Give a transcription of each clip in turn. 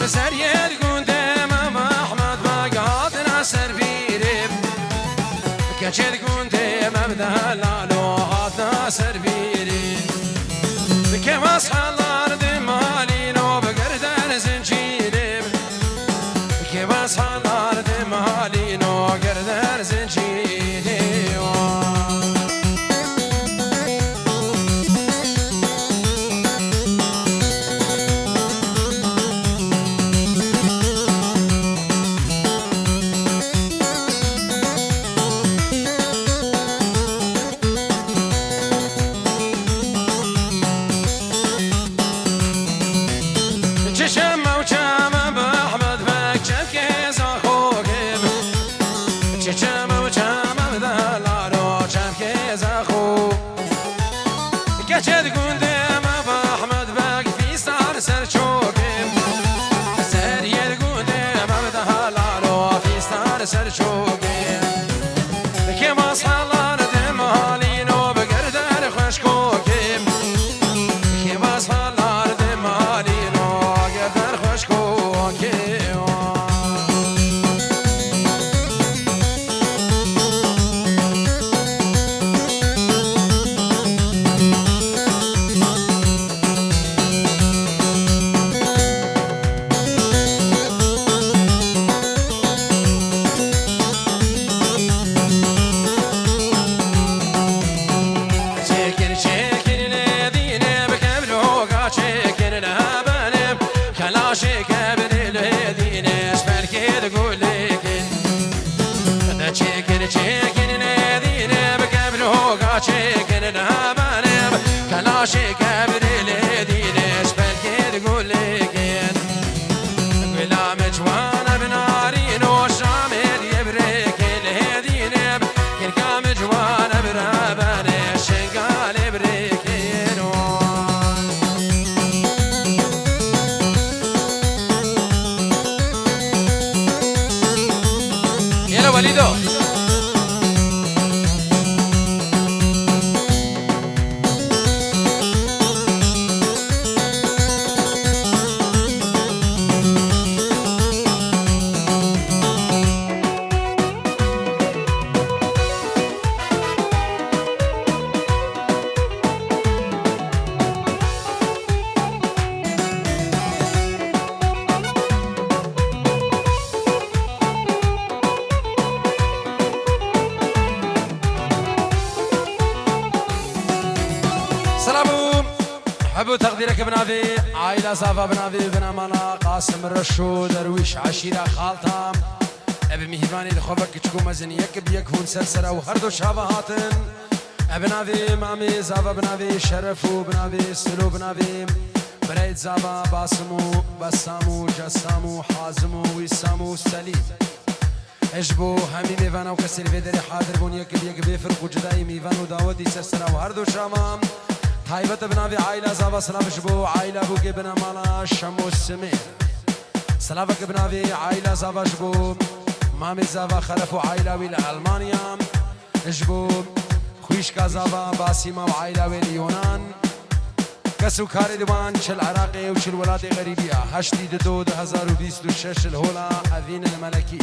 بسرية قندم أحمد باقاتنا سربيري كشد قندم أبدالالو هاتنا سربيري كماس حلار دمالينو بقردان زنجيري كماس حلار دمالينو قردان زنجيري حبو تقديرك بنافي عائلة صافا بنافي بنامانا قاسم الرشو درويش عشيرة خالتام ابي مهيباني دخوفك تشكو مزن يك بيك هون سلسلة وهردو شابه هاتن ابنافي مامي زافا بنافي شرفو بنافي سلو بنافي بريد زافا باسمو بسامو جسامو حازمو ويسامو سليم اجبو همي ميفانا وكسر في دري حاضر بون يك بيك بيفرق وجداي ميفانو داودي سلسلة وهردو شامام تايبت بنافي عائلة زافا سلافش بو عائلة بوكي بنا مالا شمو السمير سلافك بنافي عائلة زافاش بو مامي زافا خلفو عائلة ويل ألمانيا اجبو خويشكا زافا باسيما وعائلة ويل يونان كسو كاري دوان چل عراقي وچل ولاتي غريبية هشتي دو 2026 الهولا أذين الملكي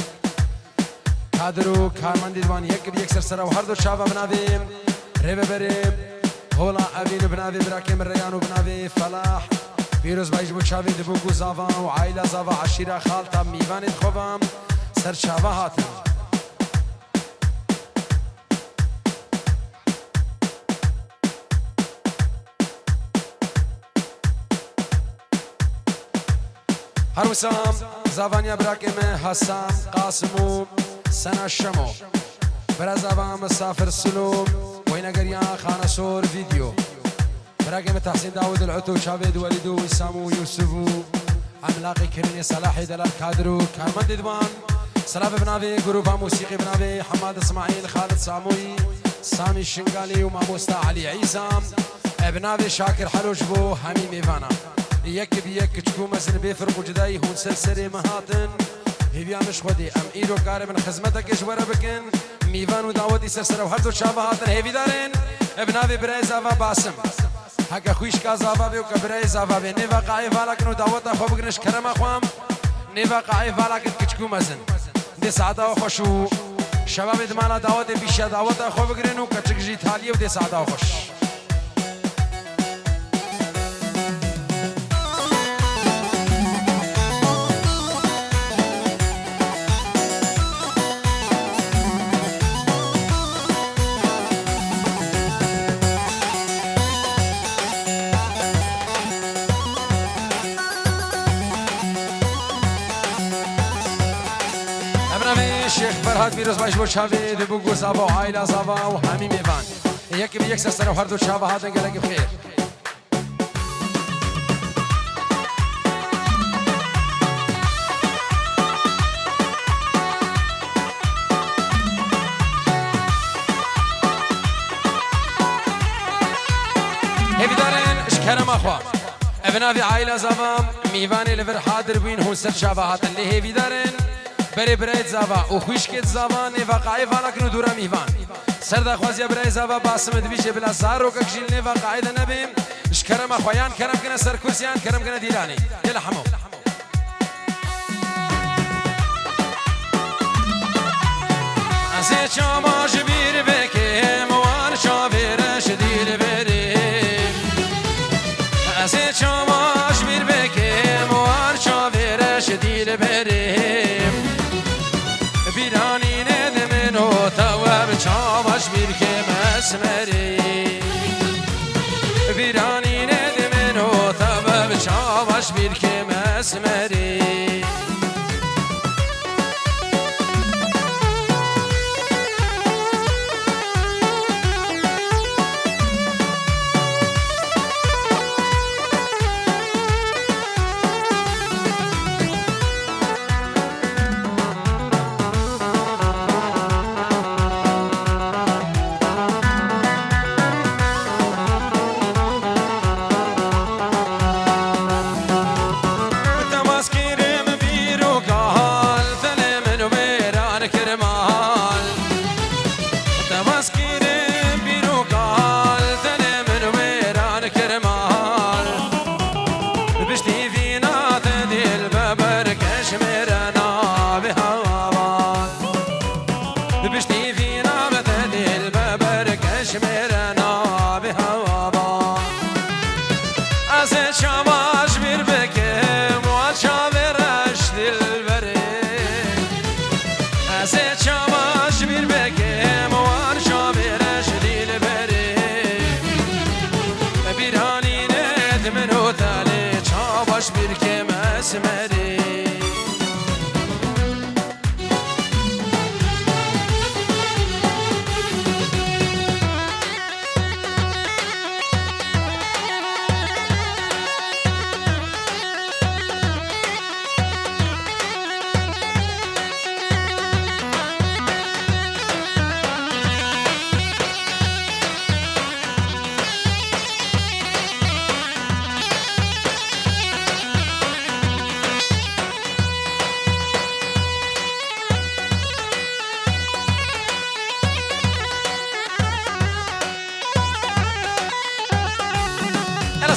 كادرو كارماندي دوان يك بيك سرسرا وهردو شابا بنافي ريبه بريم هولا أبين بنافي براكم الريان وبنافي فلاح فيروز بايجبو شافي دبوكو زافا وعائلة زافا عشيرة خالتا ميفاني دخوفام سر شابا هاتن هروسام زافانيا براكم حسام قاسمو سنة الشمو برا زافا مسافر سلوم وين قريا خانة صور فيديو براكم تحسين داود العتو شافيد وليدو وسامو يوسفو عملاقي كريني صلاحي دلال كادرو كارمند دوان سلاف بنافي جروبا موسيقي بنافي حماد اسماعيل خالد ساموي سامي الشنقالي وماموستا علي عيسى بنافي شاكر حلوش بو همي ميفانا يك بيك تشكو مزن بيفرق وجداي هون سلسلة مهاتن هيبيا مش خدي ام ايدو كاري من خدمتك جوارا بكن ميفان وداودي سلسلة وهردو شابه هاتن هيبي دارين بنافي براي زافا باسم هكا خويش كازافا بيو كبراي زافا بيني وقعي فالكن وداوتا خو بقنش كرم اخوام نفاق فالا كتكو مزن دي ساعتا وخشو شباب دمانا دعوت بيشا دعوت خو بگرنو كتك جي تاليه ودي ساعتا وخش شیخ فرهاد پیروز باش بو چاوی دبو گوزاوا و عائله زاوا و همین میوان یکی به یک سر و هر دو چاوا هاتن گلگی بخیر هیوی دارن اشکرم اخوا ابناوی عائله زاوا میوانی لور حاضر بین هون سر چاوا هاتن لی هیوی دارن بری برای زاوا و خوش کت زاوا نواقعی فانا کنو دورا میوان سردا خوازی برای زاوا باسم دویچه بلا زارو کشیل نواقعی دنبیم اشکرم اخوایان کرم کنه سر کرسیان کرم کنه دیرانی یلا حمو از چاماش بیر بکیم وان شاورش دیر بریم از چاماش بیر بکیم وان شاورش دیر بریم بیرانی ندمن و تواب چاماش بیر که مسمری بیرانی ندمن و تواب چاماش بیر که مسمری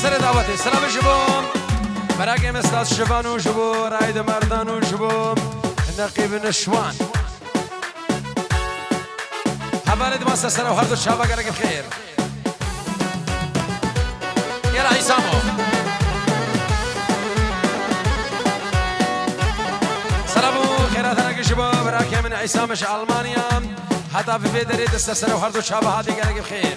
سر دعوتی سلام شبم براکم استاد شبانو شبو راید مردانو شبو نقیب نشوان حوالد ما سر و هر دو شبا گرگ خیر یلا عیسامو سلامو خیرات نگی شبو براکم عیسامش آلمانیا حتی به درید سر و هر دو شبا هادی گرگ خیر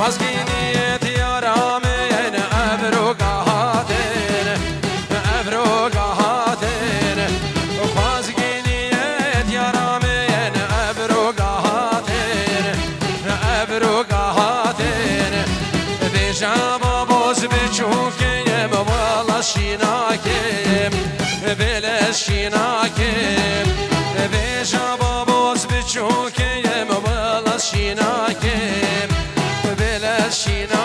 واسقيني يارامين أبروقاتين أبروقاتين واسقيني يارامين أبروقاتين أبروقاتين بجابا بوز بتشوكيم والله شيناكيم بلا شيناكيم بجابا بوز بتشوكيم والله شيناكيم بلا شينا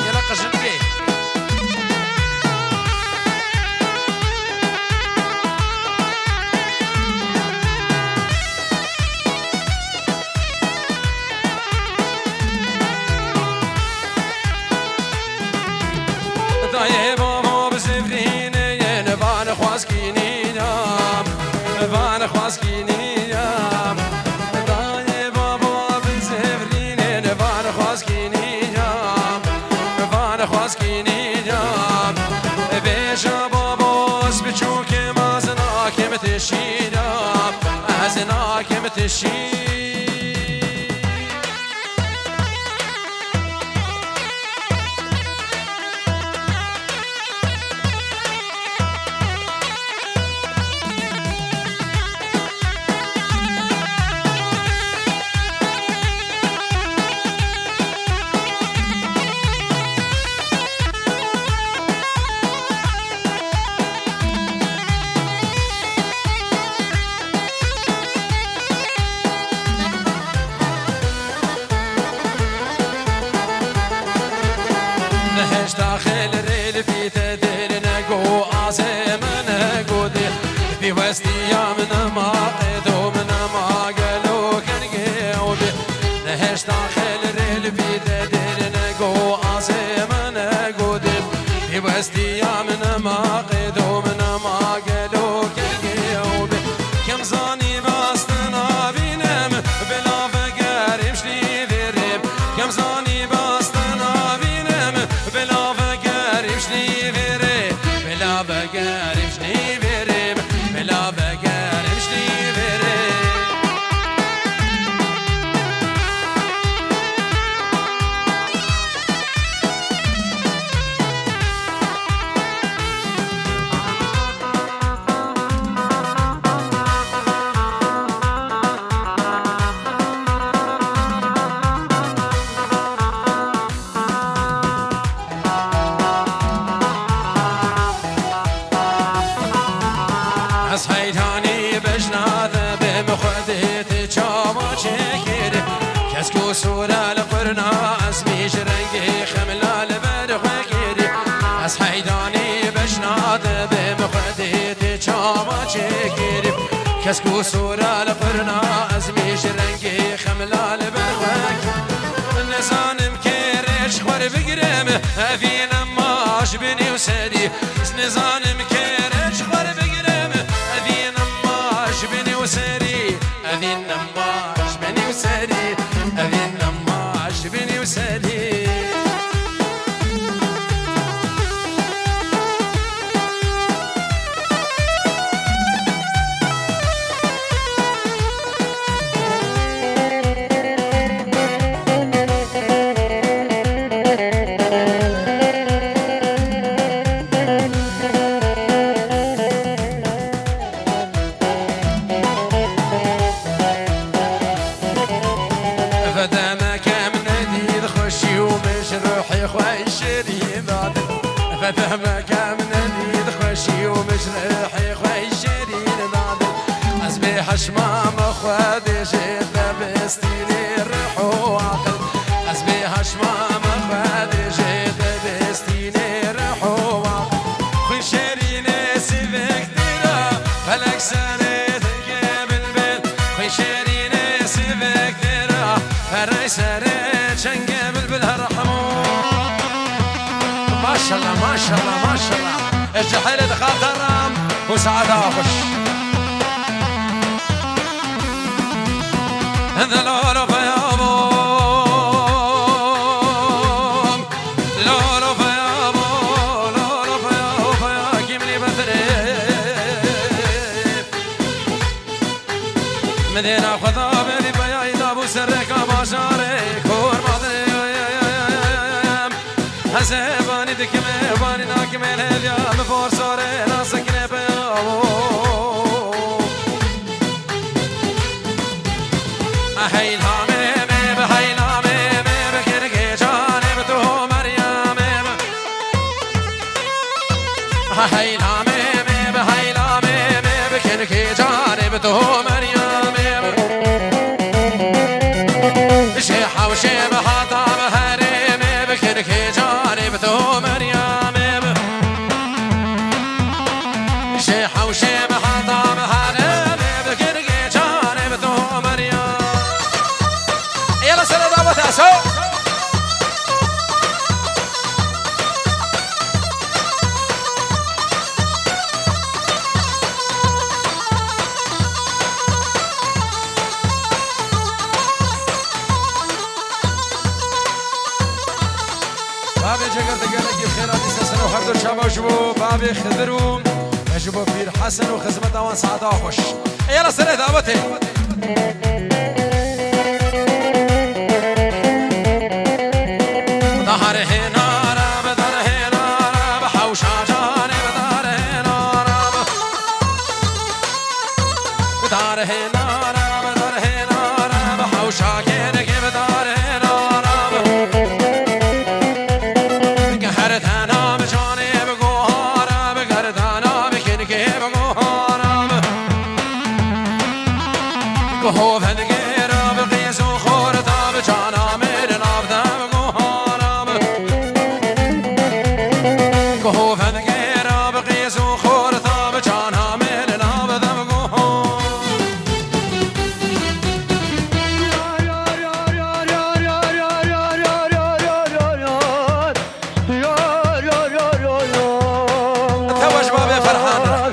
يلا قشنقي خواسكينيام داي بابا بنزفريني نفان خواسكينيام نفان خواسكينيام بيشا بابوس بچوك مازناك متشينام أزناك متشينام داخل الريل في تدير نقو عزيمن قودي في وستيا من ما قيدو من ما قالوا كان قيوبي نهش داخل الريل في تدير نقو عزيمن قودي في وستيا من ما قيدو من ما قالوا كان قيوبي كم زاني باستنا بينم بلا فقر يمشي في الريب كم زاني باستنا بينم بلا فقر يمشي في الريب بلا فقر يمشي في الريب بلا فقر يمشي في الريب هيداني بجناد بمخدت شاما شكر كسكو سورة لقرنا اسمي شرنقي خملال برخكر اس هيداني بجناد بمخدت شاما شكر كسكو سورة لقرنا اسمي شرنقي خملال برخكر نزانم كيرش خور بقرم افينا ماش بني وسدي نزانم كيرش خور بقرم بني وسري أذين نماش بني وسري أذين نماش بني وسري فدمك من نديد خشي ومجرحي خوي شرين نادل أسبيح شمام أخوادي جيت بستيني الرح وعقل أسبيح شمام أخوادي جيت بستيني الرح وعقل خوي شرين سيفك ديرا فلك سنة قبل بيت خوي شرين سيفك ديرا فري سنة قبل بالهرحمون ما شاء الله ما شاء الله ما شاء الله الجحيل دخل درام وسعد اخش هذا لولو في ابوم لولو في ابوم لولو في ابوم كيمني بثريب مدينة خذاب اللي بيايد ابو سرك باشارك كور مدري هزباني دكمه باني ناكمه الهديا مفور صوري ناسك نبيو أهيل هامي بهيل هامي بكركي جاني بتو مريم أهيل هامي بهيل هامي بكركي جاني بتو مريم شيحة وشيبة حطام هريمي بكركي جاني بتو مريم شيحة وشيبة حطام هريمي بكركي جاني بتو مريم يلا سنة دعوة أسو بابي جگر تگلکی بخیرات سسن و خردو شبا شبو بابي خضرو اجبو بير حسن وخزمة اوان سعدا خوش يلا سنة دعوتي ظهر هنا بدر هنا بحوشا جاني بدر هنا بدر هنا بدر هنا بحوشا كينك بدر هنا قهرت انا بجاني بقوهارا بقهرت انا بكينك بقوهارا قهوف هدقيرا بقيس وخورتا بجانا من نابدا بقوهارا قهوف هدقيرا بقيس وخورتا بجانا من نابدا بقوهارا توج بابي فرحان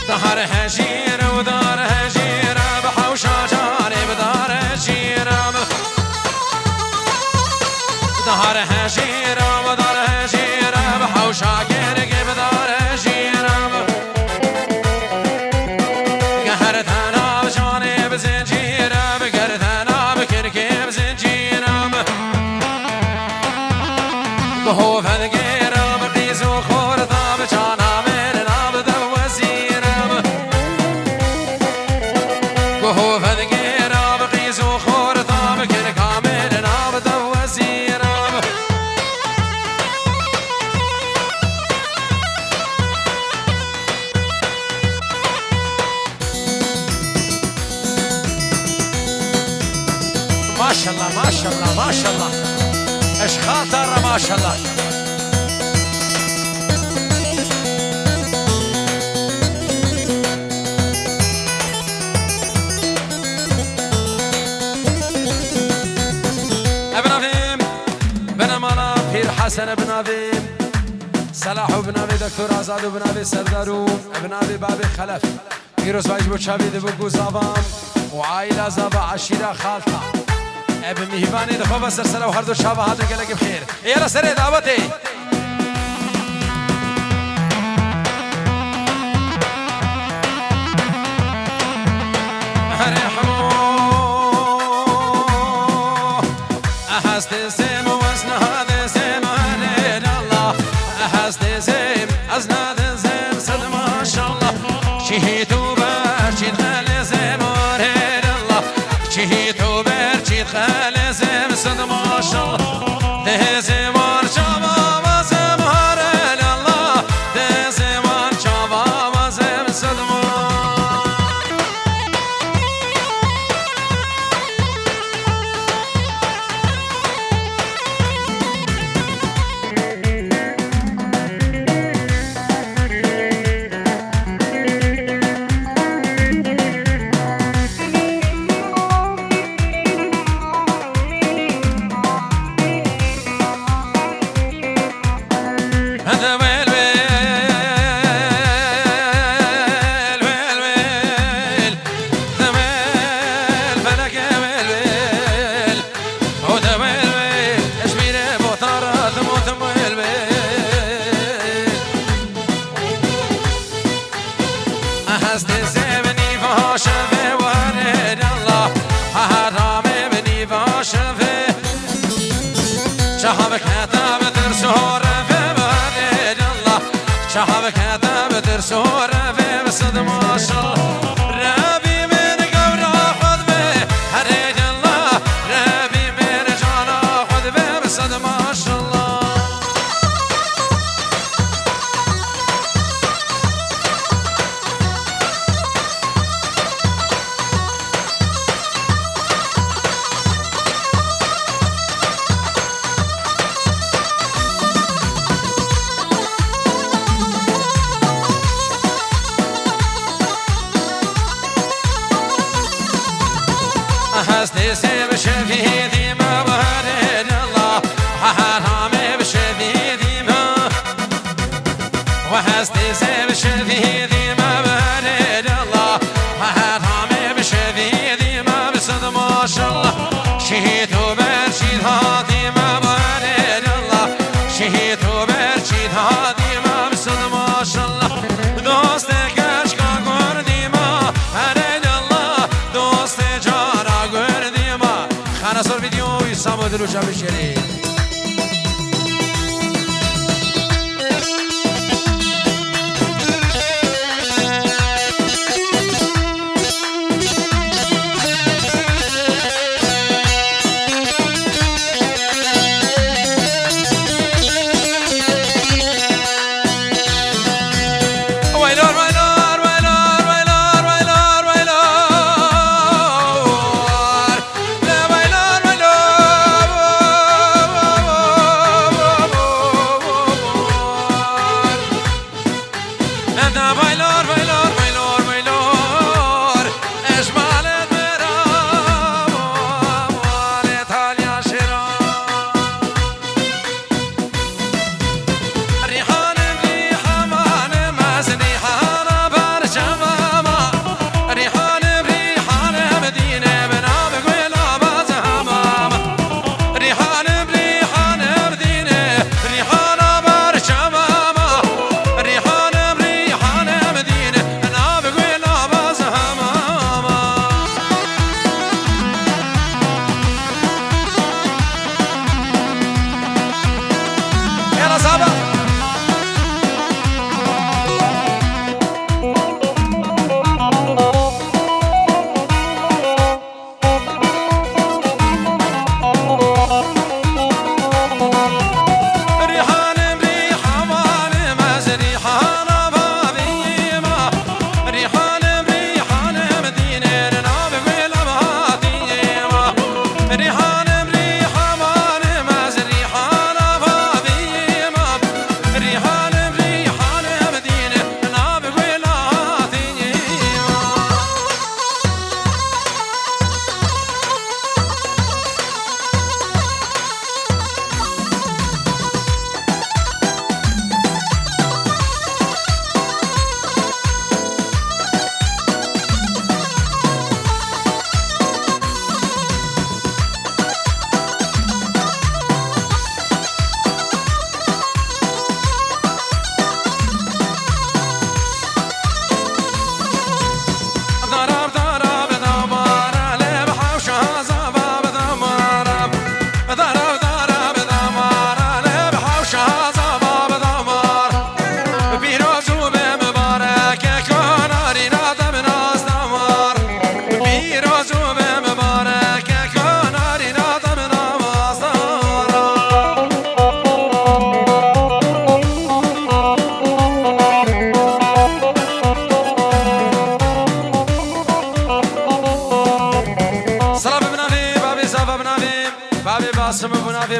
دهر هجير ودار هجير بحوشا جاني بدار هجير دهر هجير ودار هجير بحوشا كيرك بدار هجير قهرت انا بجاني بزنجير بقرت انا بكركي بزنجير قهوف هذقير بقيس وخورطا بجانا من نابدا وزير قهوف هذقير بقيس وخورطا بكركا من نابدا وزير ما شاء الله ما شاء الله ما شاء الله ايش خاطر ما شاء الله ابن عظيم بن مالا بير حسن بن عظيم صلاح بن عظيم دكتور آزاد بن عظيم سردارو ابن عظيم بابي خلف فيروس واجب وشابيد بقو زابام وعائلة زابا عشيرة خالطة ابن مهيباني دخوة سرسلة وهردو شابا هاتن قلق بخير يلا سري دعوتي أحست زيم وزنها زيم هنين الله أحست زيم أزناد زيم صد ما شاء الله شهيت وبرشيد خالي زيم هنين الله شهيت وبرشيد خالي زيم صد ما شاء الله ده زيمان شباب زيم هنين الله ده زيمان شباب زيم صد ما هذا ويل ويل ويل ويل ذا ويل فلك ويل ويل وذا ويل ويل اشبيل بوطار ثم ثم ويل ويل أحست زبني فاشفه وهنين الله حرامي بني فاشفه شهبك هتاب ترسور شهبك هذا بترسور في بصد ما شاء الله ربي من قبر خذ به هريج الله ربي من جانا خذ به بصد ما شاء الله زين شديدي ما برد الله هامي بشديدي ما بصد ما شاء الله شهيد وبرشيد هادي ما برد الله شهيد وبرشيد هادي ما بصد ما شاء الله دوستك عشقا قردي ما هرد الله دوست جارا قردي ما خانا صور فيديو يسامو دلو شاب الشريف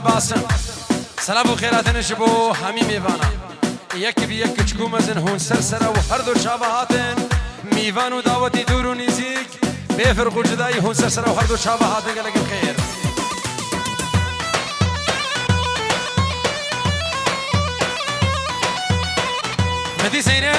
باسم سلام و خیرات نشبو همین میوانا یک بی یک چکو مزن هون سر و هر دو شابه هاتن میوان و دعوتی دور و نزیک بفرق و جدایی هون سر و هر دو شابه هاتن گلگ خیر مدی سینه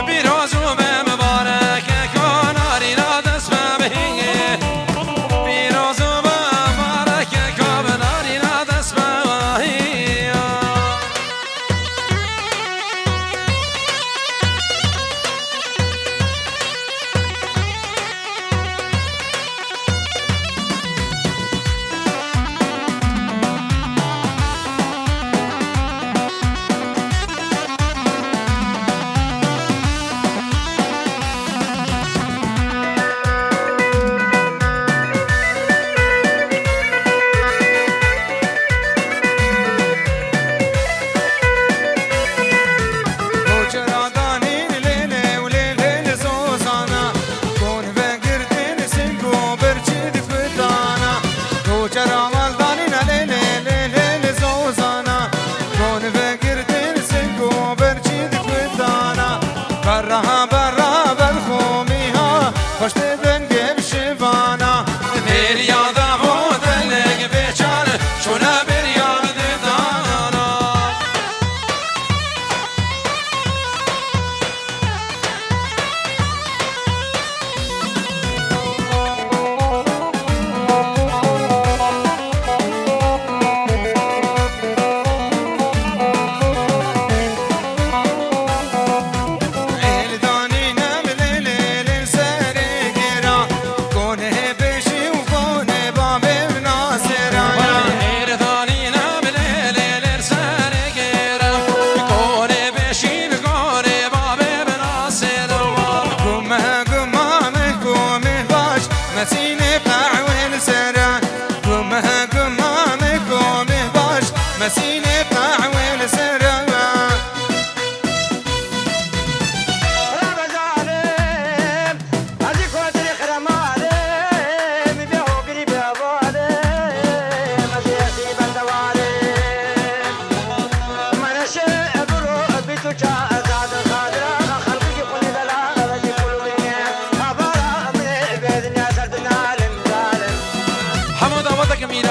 بیروز و مبارک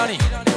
میلانی